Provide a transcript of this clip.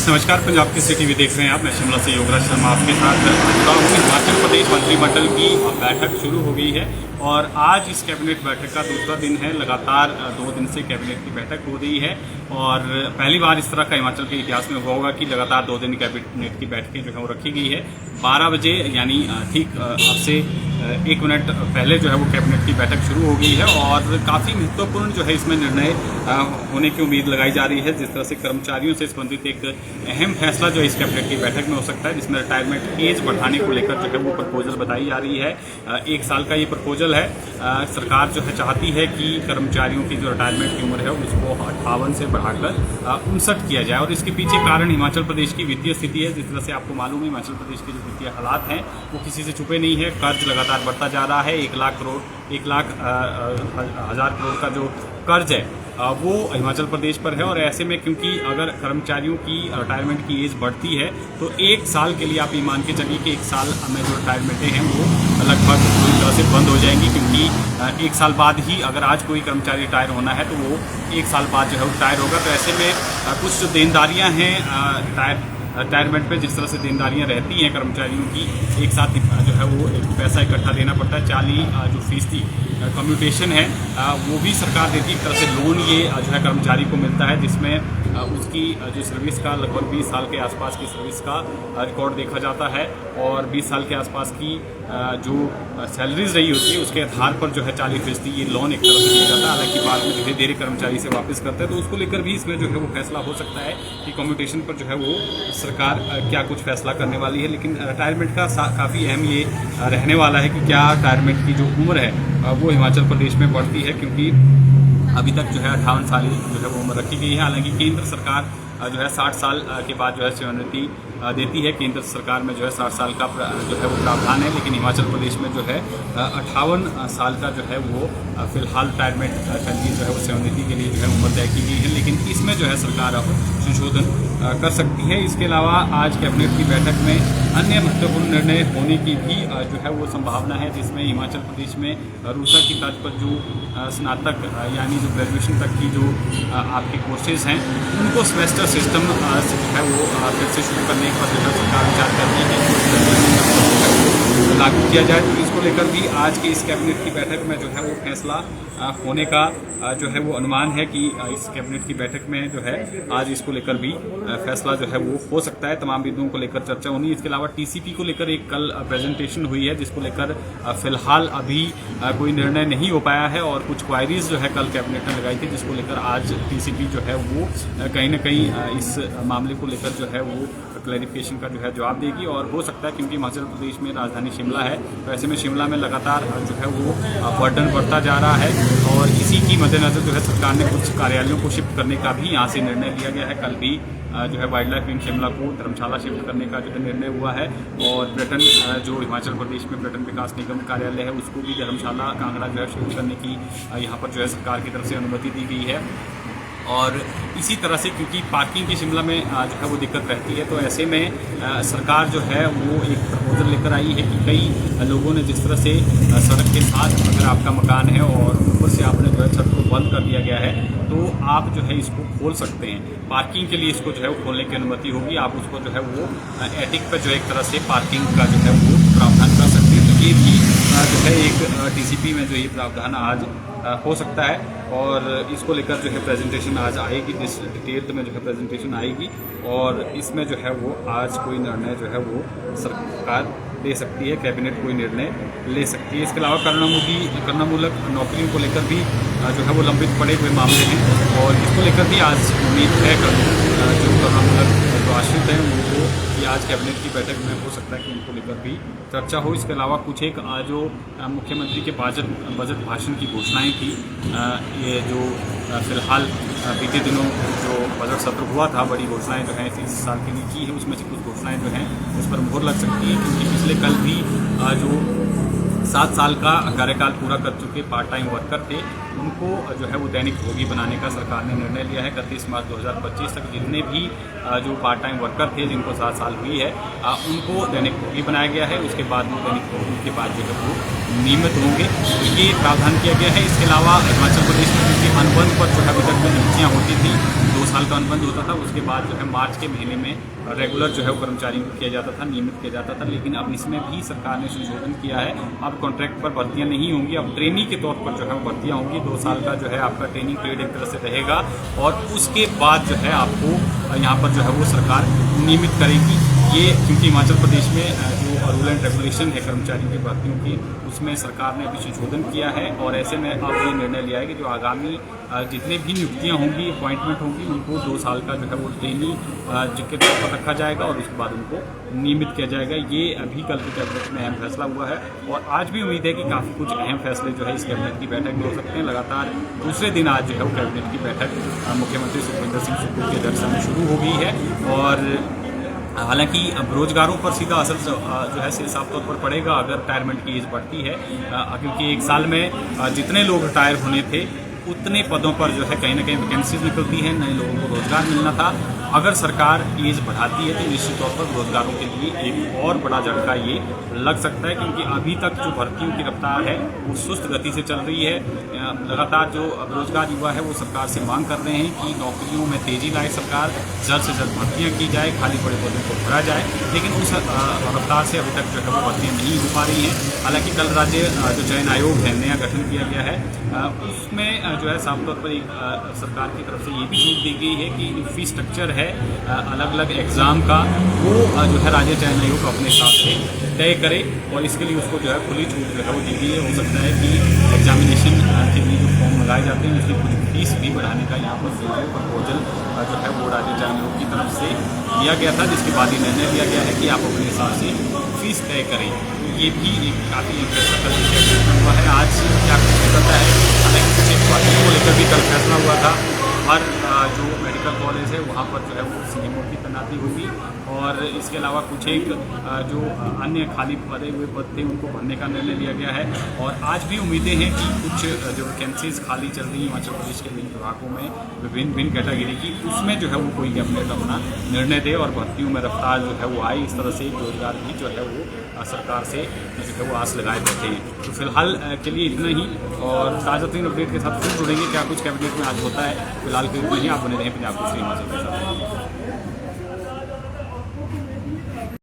नमस्कार, पंजाब की सिटी भी देख रहे हैं आप। मैं शिमला से योगराज शर्मा आपके साथ जुड़ा हूँ। हिमाचल प्रदेश मंत्रिमंडल की बैठक शुरू हो गई है और आज इस कैबिनेट बैठक का दूसरा दिन है। लगातार 2 दिन से कैबिनेट की बैठक हो रही है और पहली बार इस तरह का हिमाचल के इतिहास में हुआ होगा कि लगातार 2 दिन कैबिनेट की बैठकें जो है वो रखी गई है। 12 बजे यानी ठीक अब से 1 मिनट पहले जो है वो कैबिनेट की बैठक शुरू हो गई है और काफ़ी महत्वपूर्ण जो है इसमें निर्णय होने की उम्मीद लगाई जा रही है। जिस तरह से कर्मचारियों से संबंधित एक अहम फैसला जो इस कैबिनेट की बैठक में हो सकता है, जिसमें रिटायरमेंट एज बढ़ाने को लेकर जो है वो प्रपोजल बताई जा रही है। 1 साल का ये प्रपोजल है। सरकार जो है चाहती है कि कर्मचारियों की जो रिटायरमेंट की उम्र है उसको 58 से बढ़ाकर 59 किया जाए और इसके पीछे कारण हिमाचल प्रदेश की वित्तीय स्थिति है। जिस तरह से आपको मालूम है, हिमाचल प्रदेश के जो वित्तीय हालात हैं वो किसी से छुपे नहीं है। कर्ज लगातार बढ़ता जा रहा है। 1 लाख हज़ार करोड़ का जो कर्ज है वो हिमाचल प्रदेश पर है और ऐसे में क्योंकि अगर कर्मचारियों की रिटायरमेंट की एज बढ़ती है तो 1 साल के लिए आप ये मान के चलिए कि 1 साल में जो रिटायरमेंटें हैं वो लगभग पूरी तरह से बंद हो जाएंगी, क्योंकि 1 साल बाद ही अगर आज कोई कर्मचारी रिटायर होना है तो वो 1 साल बाद जो है रिटायर होगा। तो ऐसे में कुछ जो देनदारियाँ हैं रिटायरमेंट पे, जिस तरह से देनदारियाँ रहती हैं कर्मचारियों की, एक साथ जो है वो पैसा इकट्ठा देना पड़ता है। 40 जो फीसदी कम्यूटेशन है वो भी सरकार देती है। एक तरह से लोन ये जो है कर्मचारी को मिलता है, जिसमें उसकी जो सर्विस का लगभग 20 साल के आसपास की सर्विस का रिकॉर्ड देखा जाता है और 20 साल के आसपास की जो सैलरीज रही होती है उसके आधार पर जो है 40% ये लोन एक तरह से दिया जाता है। हालांकि बाद में धीरे धीरे कर्मचारी से वापस करते हैं, तो उसको लेकर भी इसमें जो है वो फैसला हो सकता है कि कम्यूटेशन पर जो है वो सरकार क्या कुछ फैसला करने वाली है। लेकिन रिटायरमेंट का काफ़ी अहम ये रहने वाला है कि क्या रिटायरमेंट की जो उम्र है वो हिमाचल प्रदेश में बढ़ती है, क्योंकि अभी तक जो है 58 साल जो है वो उम्र रखी गई है। हालांकि केंद्र सरकार जो है 60 साल के बाद जो है सेवानिवृत्ति देती है। केंद्र सरकार में जो है 60 साल का जो है वो प्रावधान है, लेकिन हिमाचल प्रदेश में जो है 58 साल का जो है वो फिलहाल रिटायरमेंट के लिए जो है वो सेवानिवृत्ति के लिए जो है उम्र तय की गई है। लेकिन इसमें जो है सरकार अब संशोधन कर सकती है। इसके अलावा आज कैबिनेट की बैठक में अन्य महत्वपूर्ण निर्णय होने की भी जो है वो संभावना है, जिसमें हिमाचल प्रदेश में रूसा की तर्ज पर जो स्नातक यानी जो ग्रेजुएशन तक की जो आपके कोर्सेज हैं उनको सेमेस्टर सिस्टम से जो है वो फिर से शुरू करने पर जो है सरकार विचार कर रही है लागू किया जाए। तो इसको लेकर भी आज की इस कैबिनेट की बैठक में जो है वो फैसला होने का जो है वो अनुमान है कि इस कैबिनेट की बैठक में जो है आज इसको लेकर भी फैसला जो है वो हो सकता है। तमाम बिंदुओं को लेकर चर्चा होनी है। इसके अलावा टीसीपी को लेकर एक कल प्रेजेंटेशन हुई है, जिसको लेकर फिलहाल अभी कोई निर्णय नहीं हो पाया है और कुछ क्वायरीज जो है कल कैबिनेट ने लगाई थी, जिसको लेकर आज टीसीपी जो है वो कहीं ना कहीं इस मामले को लेकर जो है वो क्लैरिफिकेशन का जो है जवाब देगी। और हो सकता है क्योंकि हिमाचल प्रदेश में राजधानी शिमला है, तो ऐसे में शिमला में लगातार जो है वो बर्डन बढ़ता जा रहा है और इसी की मद्देनजर जो है सरकार ने कुछ कार्यालयों को शिफ्ट करने का भी यहाँ से निर्णय लिया गया है। कल भी जो है वाइल्ड लाइफ विंग शिमला को धर्मशाला शिफ्ट करने का जो है निर्णय हुआ है और पर्यटन जो हिमाचल प्रदेश में पर्यटन विकास निगम कार्यालय है उसको भी धर्मशाला कांगड़ा जो है शिफ्ट करने की यहाँ पर जो है सरकार की तरफ से अनुमति दी गई है। और इसी तरह से क्योंकि पार्किंग की शिमला में जो है वो दिक्कत रहती है, तो ऐसे में सरकार जो है वो एक प्रपोजल लेकर आई है कि कई लोगों ने जिस तरह से सड़क के साथ अगर आपका मकान है और ऊपर से आपने जो है छत को बंद कर दिया गया है तो आप जो है इसको खोल सकते हैं। पार्किंग के लिए इसको जो है वो खोलने की अनुमति होगी। आप उसको जो है वो एटिक पर जो एक तरह से पार्किंग का जो है वो प्रावधान कर सकते हैं। तो ये भी जो है एक टीसीपी में जो ये प्रावधान आज हो सकता है और इसको लेकर जो है प्रेजेंटेशन आज आएगी, डिटेल में जो है प्रेजेंटेशन आएगी और इसमें जो है वो आज कोई निर्णय जो है वो सरकार ले सकती है, कैबिनेट कोई निर्णय ले सकती है। इसके अलावा करनामूलक नौकरियों को लेकर भी जो है वो लंबित पड़े हुए मामले हैं और इसको लेकर भी आज उम्मीद है जो करनामूलक जो आश्रित हैं उनको कि आज कैबिनेट की बैठक में हो सकता है कि उनको लेकर भी चर्चा हो। इसके अलावा कुछ एक जो मुख्यमंत्री के बजट भाषण की घोषणाएं थी, ये जो फिलहाल बीते दिनों जो बजट सत्र हुआ था, बड़ी घोषणाएं जो हैं इस साल के लिए की है, उसमें से कुछ घोषणाएं जो हैं उस पर मोहर लग सकती है, क्योंकि पिछले कल भी जो 7 साल का कार्यकाल पूरा कर चुके पार्ट टाइम वर्कर थे उनको जो है वो दैनिक भोगी बनाने का सरकार ने निर्णय लिया है। 31 मार्च 2025 तक जितने भी जो पार्ट टाइम वर्कर थे जिनको 7 साल हुई है उनको दैनिक भोगी बनाया गया है। उसके बाद वो दैनिक भोगी के बाद जो है वो नियमित होंगे, तो ये प्रावधान किया गया है। इसके अलावा हिमाचल प्रदेश में क्योंकि अनुबंध पर जो है अभी तक जो नियुक्तियाँ होती थी 2 साल का अनुबंध होता था, उसके बाद जो है मार्च के महीने में रेगुलर जो है वो कर्मचारियों को किया जाता था, नियमित किया जाता था। लेकिन अब इसमें भी सरकार ने संशोधन किया है। अब कॉन्ट्रैक्ट पर भर्तियां नहीं होंगी, अब ट्रेनी के तौर पर जो है वो भर्तियां होंगी। 2 साल का जो है आपका ट्रेनिंग पीरियड एक तरह से रहेगा और उसके बाद जो है आपको यहाँ पर जो है वो सरकार नियमित करेगी। ये क्योंकि हिमाचल प्रदेश में जो रूल एंड रेगुलेशन है कर्मचारियों की भर्तियों की, उसमें सरकार ने अभी संशोधन किया है और ऐसे में अब ये निर्णय लिया है कि जो आगामी जितने भी नियुक्तियां होंगी, अपॉइंटमेंट होंगी, उनको 2 साल का जो है वो ट्रेनिंग के तौर पर रखा जाएगा और उसके बाद उनको नियमित किया जाएगा। ये अभी कल की कैबिनेट में अहम फैसला हुआ है और आज भी उम्मीद है कि काफ़ी कुछ अहम फैसले जो है इस कैबिनेट की बैठक में हो सकते हैं। लगातार दूसरे दिन आज जो है वो कैबिनेट की बैठक मुख्यमंत्री सुखविंदर सिंह सुक्खू की अध्यक्षता में शुरू हो गई है और हालांकि बेरोजगारों पर सीधा असर जो है साफ तौर पर पड़ेगा अगर रिटायरमेंट की एज बढ़ती है, क्योंकि एक साल में जितने लोग रिटायर होने थे उतने पदों पर जो है कहीं ना कहीं वैकेंसीज निकलती हैं, नए लोगों को रोजगार मिलना था। अगर सरकार एज बढ़ाती है तो निश्चित तौर पर रोजगारों के लिए एक और बड़ा झटका ये लग सकता है, क्योंकि अभी तक जो भर्तियों की रफ्तार है वो सुस्त गति से चल रही है। लगातार जो बेरोजगार युवा है वो सरकार से मांग कर रहे हैं कि नौकरियों में तेजी लाए सरकार, जल्द से जल्द भर्तियाँ की जाए, खाली पड़े पदों को भरा जाए, लेकिन उस रफ्तार से अभी तक जो है वो भर्तियाँ नहीं हो पा रही हैं। हालांकि कल राज्य जो चयन आयोग है नया गठन किया गया है, उसमें जो है साफ तौर पर एक सरकार की तरफ से ये भी छूट दी गई है कि जो फीस स्ट्रक्चर है अलग अलग एग्ज़ाम का वो जो है राज्य चयन आयोग अपने हिसाब से तय करे और इसके लिए उसको जो है खुली छूट जो है वो दी गई है। हो सकता है कि एग्जामिनेशन के लिए जो फॉर्म लगाए जाते हैं उसकी कुछ फीस भी बढ़ाने का यहाँ पर प्रपोजल जो है वो राज्य चयन आयोग की तरफ से दिया गया था, जिसके बाद ये निर्णय लिया गया है कि आप अपने हिसाब से फीस तय करें। ये भी एक काफ़ी इंटरेस्टिंग हुआ है। आज क्या कुछ करता है, हालांकि कुछ एक बातों को लेकर भी कल फैसला हुआ था। हर जो मेडिकल कॉलेज है वहाँ पर जो है वो सीएमओ की तैनाती होगी और इसके अलावा कुछ एक जो अन्य खाली पड़े हुए पद थे उनको भरने का निर्णय लिया गया है। और आज भी उम्मीदें हैं कि कुछ जो वैकेंसीज खाली चल रही है हिमाचल प्रदेश के विभिन्न विभागों में विभिन्न कैटेगरी की, उसमें जो है वो कोई कैबिनेट अपना निर्णय दे और भर्तियों में रफ्तार जो है वो आए। इस तरह से रोजगार भी जो है वो सरकार से जो है वो आस लगाए बैठे हैं। तो फिलहाल के लिए इतना ही और ताज़ा तरीन अपडेट के साथ फिर जुड़ेंगे क्या कुछ कैबिनेट में आज होता है। फिलहाल के लिए आप बने रहें पंजाब केसरी हिमाचल के साथ।